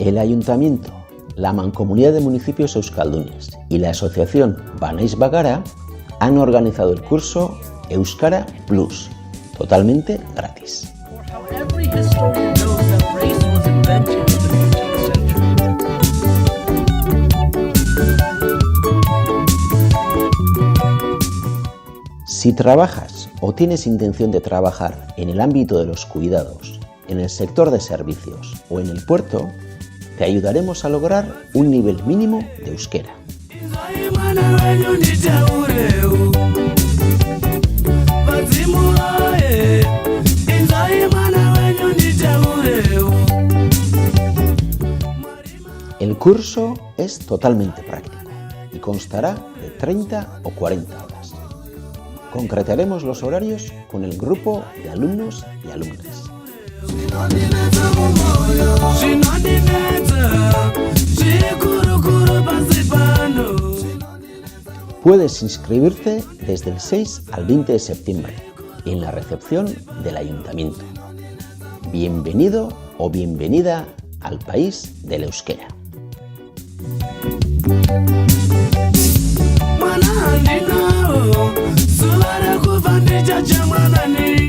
El Ayuntamiento, la Mancomunidad de Municipios Euskaldunes y la Asociación Banaiz Bagara han organizado el curso Euskara Plus, totalmente gratis. Si trabajas o tienes intención de trabajar en el ámbito de los cuidados, en el sector de servicios o en el puerto, te ayudaremos a lograr un nivel mínimo de euskera. El curso es totalmente práctico y constará de 30 o 40 horas. Concretaremos los horarios con el grupo de alumnos y alumnas. Puedes inscribirte desde el 6 al 20 de septiembre en la recepción del Ayuntamiento. Bienvenido o bienvenida al país del euskera.